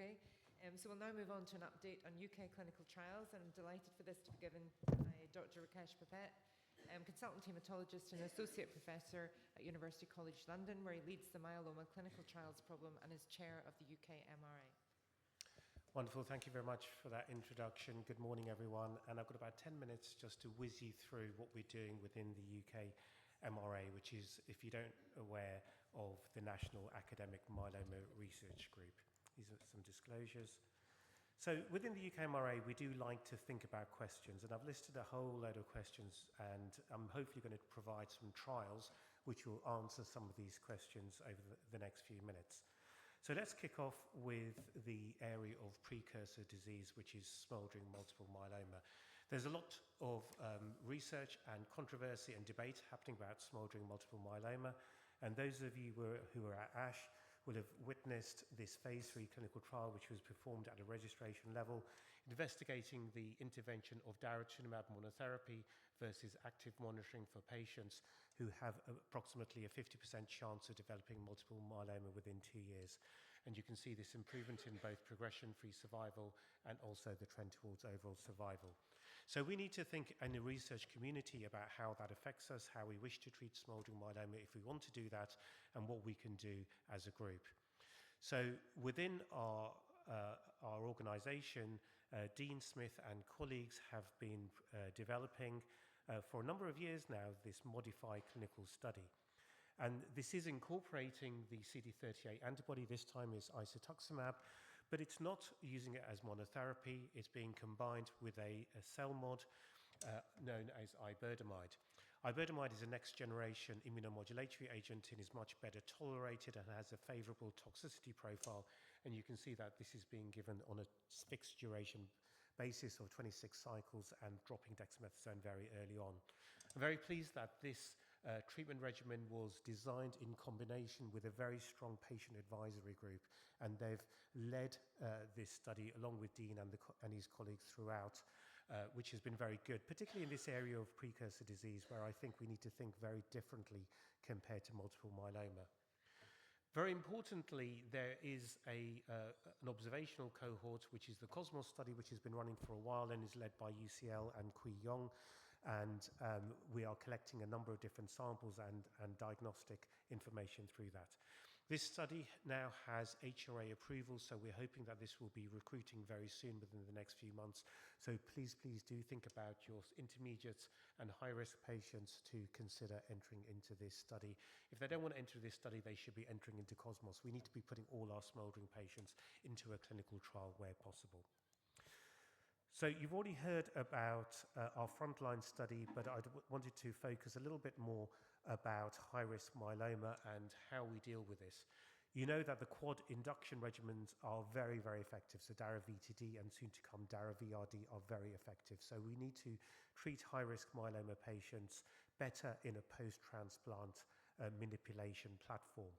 today. So we'll now move on to an update on UK clinical trials, and I'm delighted for this to be given by Dr. Rakesh, consultant haematologist and associate professor at University College London, where he leads the myeloma clinical trials problem and is chair of the UKMRA. Wonderful, thank you very much for that introduction. Good morning, everyone. And I've got about 10 minutes just to whiz you through what we're doing within the UKMRA, which is, if you don't aware, of the National Academic Myeloma Research Group. These are some disclosures. So within the UKMRA, we do like to think about questions, and I've listed a whole load of questions, and I'm hopefully going to provide some trials which will answer some of these questions over the next few minutes. So let's kick off with the area of precursor disease, which is smoldering multiple myeloma. There's a lot of research and controversy and debate happening about smoldering multiple myeloma, and those of you who were at ASH will have witnessed this phase 3 clinical trial, which was performed at a registration level, investigating the intervention of daratumumab monotherapy versus active monitoring for patients who have approximately a 50% chance of developing multiple myeloma within 2 years. And you can see this improvement in both progression-free survival and also the trend towards overall survival. So we need to think in the research community about how that affects us, how we wish to treat smoldering myeloma if we want to do that, and what we can do as a group. So within our organisation, Dean Smith and colleagues have been developing for a number of years now this modified clinical study. And this is incorporating the CD38 antibody, this time is isatuximab, but it's not using it as monotherapy. It's being combined with a cell mod known as iberdomide. Iberdomide is a next-generation immunomodulatory agent and is much better tolerated and has a favourable toxicity profile. And you can see that this is being given on a fixed duration basis of 26 cycles and dropping dexamethasone very early on. I'm very pleased that this treatment regimen was designed in combination with a very strong patient advisory group, and they've led this study along with Dean and his colleagues throughout, which has been very good, particularly in this area of precursor disease, where I think we need to think very differently compared to multiple myeloma. Very importantly, there is an observational cohort, which is the COSMOS study, which has been running for a while and is led by UCL and Kui Yong. And we are collecting a number of different samples and diagnostic information through that. This study now has HRA approval, so we're hoping that this will be recruiting very soon within the next few months. So please do think about your intermediate and high-risk patients to consider entering into this study. If they don't want to enter this study, they should be entering into COSMOS. We need to be putting all our smouldering patients into a clinical trial where possible. So you've already heard about our frontline study, but I wanted to focus a little bit more about high-risk myeloma and how we deal with this. You know that the quad induction regimens are very, very effective. So Dara-VTD and soon to come Dara-VRD are very effective. So we need to treat high-risk myeloma patients better in a post-transplant manipulation platform.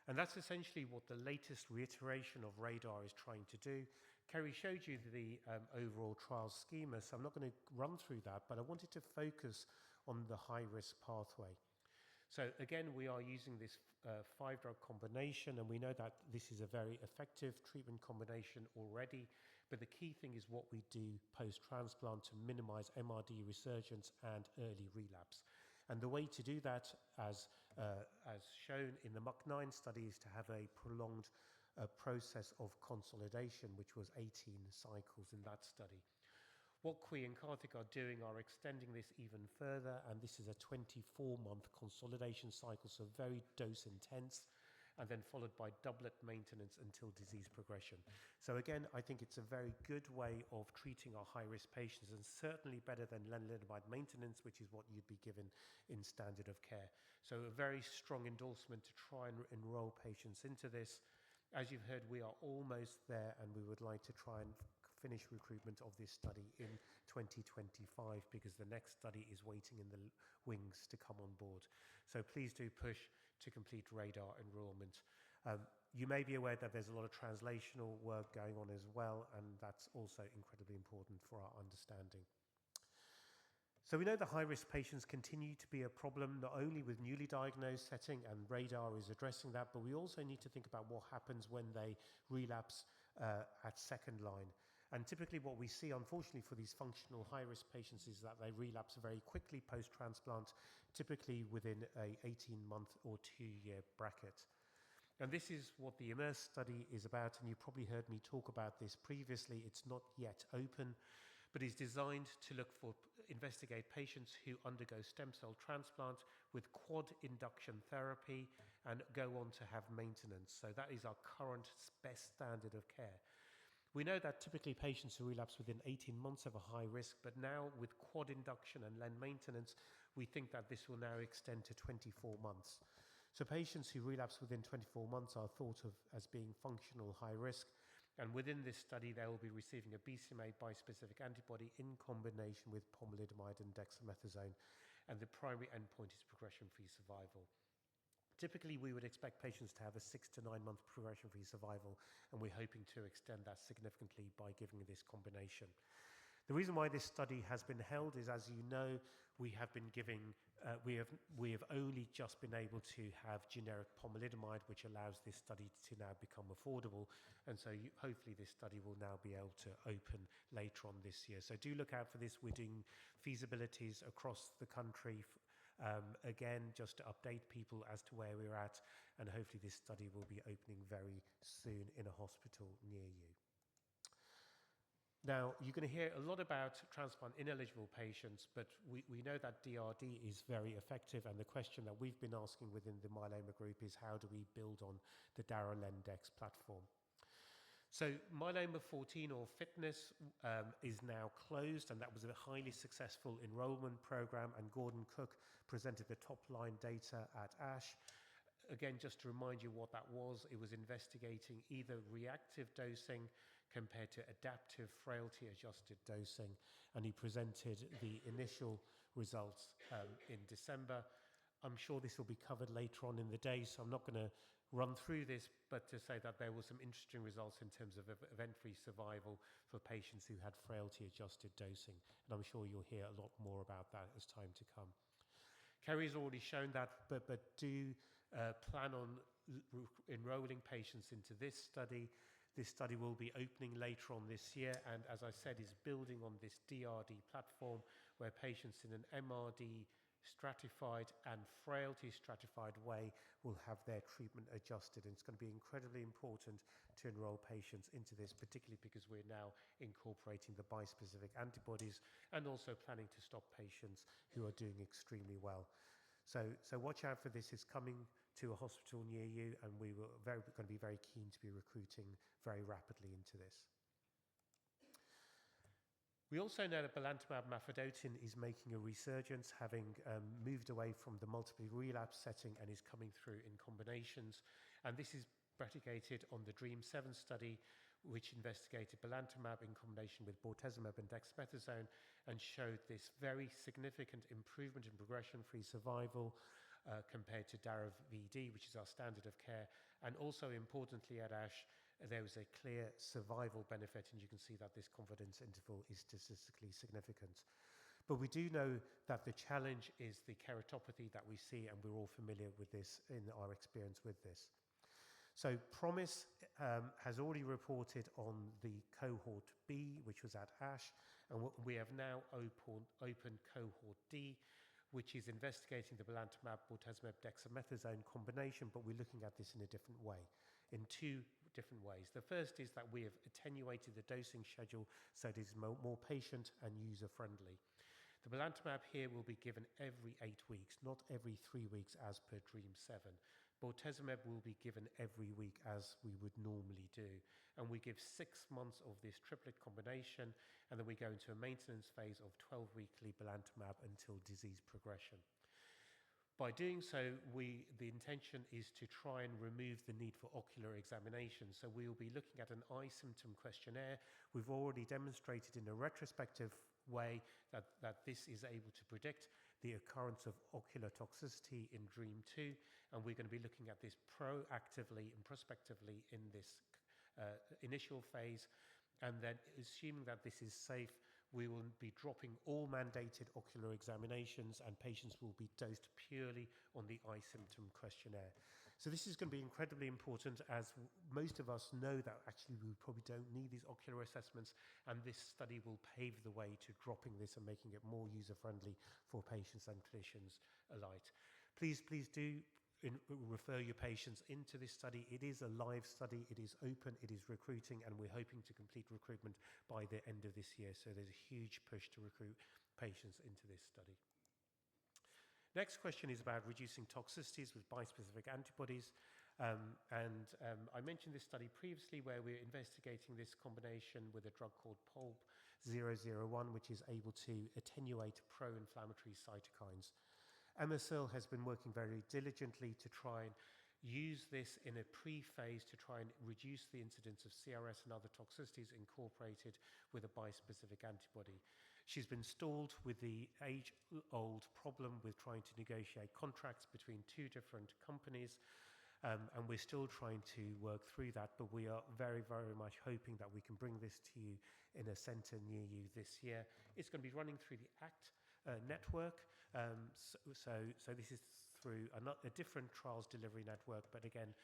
And that's essentially what the latest reiteration of RADAR is trying to do. Kerry showed you the overall trial schema, so I'm not going to run through that, but I wanted to focus on the high-risk pathway. So again, we are using this 5-drug combination, and we know that this is a very effective treatment combination already, but the key thing is what we do post-transplant to minimize MRD resurgence and early relapse. And the way to do that, as shown in the MUC9 study, is to have a prolonged process of consolidation, which was 18 cycles in that study. What Kui and Karthik are doing are extending this even further, and this is a 24-month consolidation cycle, so very dose intense, and then followed by doublet maintenance until disease progression. So again, I think it's a very good way of treating our high-risk patients, and certainly better than lenalidomide maintenance, which is what you'd be given in standard of care. So a very strong endorsement to try and enroll patients into this. As you've heard, we are almost there, and we would like to try and finish recruitment of this study in 2025, because the next study is waiting in the wings to come on board. So please do push to complete RADAR enrollment. You may be aware that there's a lot of translational work going on as well, and that's also incredibly important for our understanding. So we know that high-risk patients continue to be a problem, not only with newly diagnosed setting, and RADAR is addressing that, but we also need to think about what happens when they relapse at second line. And typically what we see, unfortunately, for these functional high-risk patients is that they relapse very quickly post-transplant, typically within a 18-month or 2-year bracket. And this is what the IMMERSE study is about, and you probably heard me talk about this previously. It's not yet open, but is designed to investigate patients who undergo stem cell transplant with quad induction therapy and go on to have maintenance. So that is our current best standard of care. We know that typically patients who relapse within 18 months have a high risk, but now with quad induction and then maintenance, we think that this will now extend to 24 months. So patients who relapse within 24 months are thought of as being functional high risk, and within this study they will be receiving a BCMA bispecific antibody in combination with pomalidomide and dexamethasone, and the primary endpoint is progression-free survival. Typically, we would expect patients to have a 6 to 9 month progression-free survival, and we're hoping to extend that significantly by giving this combination. The reason why this study has been held is, as you know, we have only just been able to have generic pomalidomide, which allows this study to now become affordable, and so hopefully this study will now be able to open later on this year. So do look out for this. We're doing feasibilities across the country. Again, just to update people as to where we're at, and hopefully this study will be opening very soon in a hospital near you. Now, you're going to hear a lot about transplant ineligible patients, but we know that DRD is very effective, and the question that we've been asking within the myeloma group is how do we build on the Dara-Lendex platform? So myeloma 14, or fitness, is now closed, and that was a highly successful enrollment program, and Gordon Cook presented the top-line data at ASH. Again, just to remind you what that was, it was investigating either reactive dosing compared to adaptive frailty-adjusted dosing, and he presented the initial results in December. I'm sure this will be covered later on in the day, so I'm not going to run through this, but to say that there were some interesting results in terms of event-free survival for patients who had frailty-adjusted dosing, and I'm sure you'll hear a lot more about that as time to come. Kerry's already shown that, but do plan on enrolling patients into this study. This study will be opening later on this year, and as I said, is building on this DRD platform where patients in an MRD stratified and frailty stratified way will have their treatment adjusted, and it's going to be incredibly important to enroll patients into this, particularly because we're now incorporating the bispecific antibodies and also planning to stop patients who are doing extremely well. So watch out for this. It's coming to a hospital near you, and we're going to be very keen to be recruiting very rapidly into this. We also know that belantamab mafodotin is making a resurgence, having moved away from the multiple relapse setting and is coming through in combinations. And this is predicated on the DREAM7 study, which investigated belantamab in combination with bortezomib and dexamethasone and showed this very significant improvement in progression-free survival compared to Dara-VD, which is our standard of care. And also importantly at ASH, there was a clear survival benefit, and you can see that this confidence interval is statistically significant. But we do know that the challenge is the keratopathy that we see, and we're all familiar with this in our experience with this. So PROMISE has already reported on the cohort B, which was at ASH, and we have now opened cohort D, which is investigating the belantamab, bortezomib, dexamethasone combination, but we're looking at this in a different way, in two different ways. The first is that we have attenuated the dosing schedule so it is more patient and user-friendly. The belantamab here will be given every 8 weeks, not every 3 weeks as per DREAM7. Bortezomib will be given every week as we would normally do. And we give 6 months of this triplet combination, and then we go into a maintenance phase of 12-weekly belantamab until disease progression. By doing so, the intention is to try and remove the need for ocular examination. So we will be looking at an eye symptom questionnaire. We've already demonstrated in a retrospective way that this is able to predict the occurrence of ocular toxicity in DREAM2, and we're going to be looking at this proactively and prospectively in this initial phase, and then assuming that this is safe, we will be dropping all mandated ocular examinations, and patients will be dosed purely on the eye symptom questionnaire. So this is going to be incredibly important, as most of us know that actually we probably don't need these ocular assessments, and this study will pave the way to dropping this and making it more user-friendly for patients and clinicians alike. Please do refer your patients into this study. It is a live study, it is open, it is recruiting, and we're hoping to complete recruitment by the end of this year. So there's a huge push to recruit patients into this study. Next question is about reducing toxicities with bispecific antibodies. I mentioned this study previously where we're investigating this combination with a drug called POLB001, which is able to attenuate pro-inflammatory cytokines. MSL has been working very diligently to try and use this in a pre-phase to try and reduce the incidence of CRS and other toxicities incorporated with a bispecific antibody. She's been stalled with the age-old problem with trying to negotiate contracts between two different companies, and we're still trying to work through that, but we are very, very much hoping that we can bring this to you in a centre near you this year. It's going to be running through the ACT network, so this is through a different trials delivery network, but again,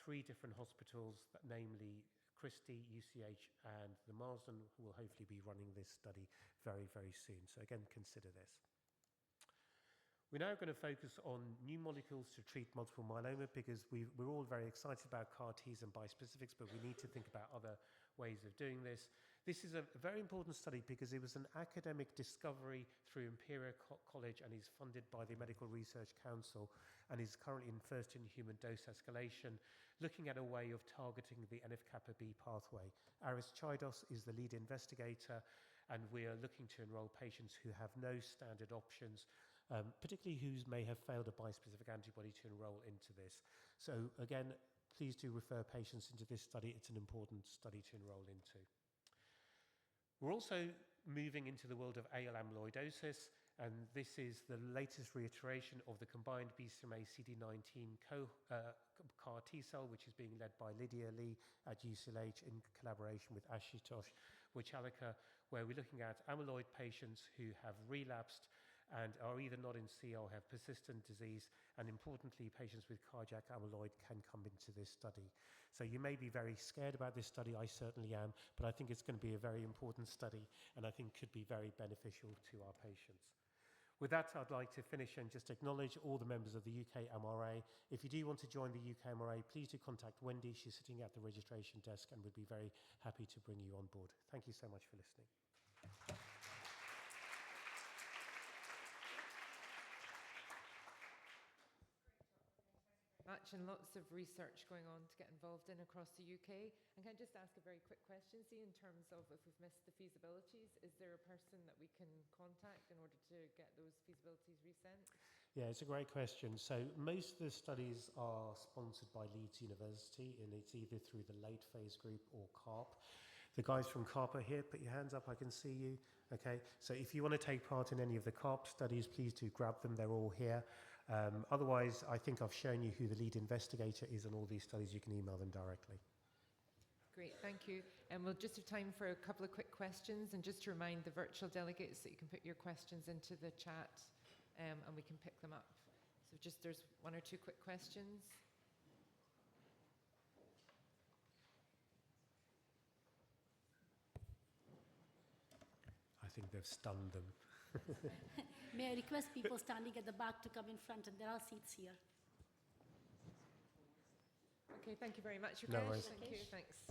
3 different hospitals, namely Christie, UCH, and the Marsden, who will hopefully be running this study very, very soon. So again, consider this. We're now going to focus on new molecules to treat multiple myeloma, because we're all very excited about CAR-Ts and bispecifics, but we need to think about other ways of doing this. This is a very important study because it was an academic discovery through Imperial College and is funded by the Medical Research Council and is currently in first-in-human dose escalation, looking at a way of targeting the NF-kappa B pathway. Aris Chidos is the lead investigator, and we are looking to enroll patients who have no standard options, particularly who may have failed a bispecific antibody, to enroll into this. So again, please do refer patients into this study. It's an important study to enroll into. We're also moving into the world of AL amyloidosis, and this is the latest reiteration of the combined BCMA CD19 CAR T-cell, which is being led by Lydia Lee at UCLH in collaboration with Ashutosh Wichalika, where we're looking at amyloid patients who have relapsed and are either not in CR or have persistent disease, and importantly, patients with cardiac amyloid can come into this study. So you may be very scared about this study, I certainly am, but I think it's going to be a very important study, and I think could be very beneficial to our patients. With that, I'd like to finish and just acknowledge all the members of the UKMRA. If you do want to join the UKMRA, please do contact Wendy. She's sitting at the registration desk and would be very happy to bring you on board. Thank you so much for listening. And lots of research going on to get involved in across the UK. And can I just ask a very quick question, see, in terms of if we've missed the feasibilities, is there a person that we can contact in order to get those feasibilities resent? Yeah, it's a great question. So most of the studies are sponsored by Leeds University, and it's either through the late phase group or CARP. The guys from CARP are here. Put your hands up, I can see you. Okay, so if you want to take part in any of the CARP studies, please do grab them. They're all here. Otherwise, I think I've shown you who the lead investigator is in all these studies. You can email them directly. Great, thank you. And we'll just have time for a couple of quick questions, and just to remind the virtual delegates that you can put your questions into the chat, and we can pick them up. So just there's 1 or 2 quick questions. I think they've stunned them. May I request people standing at the back to come in front, and there are seats here. Okay, thank you very much, Rakesh. No worries. Thank you, thanks.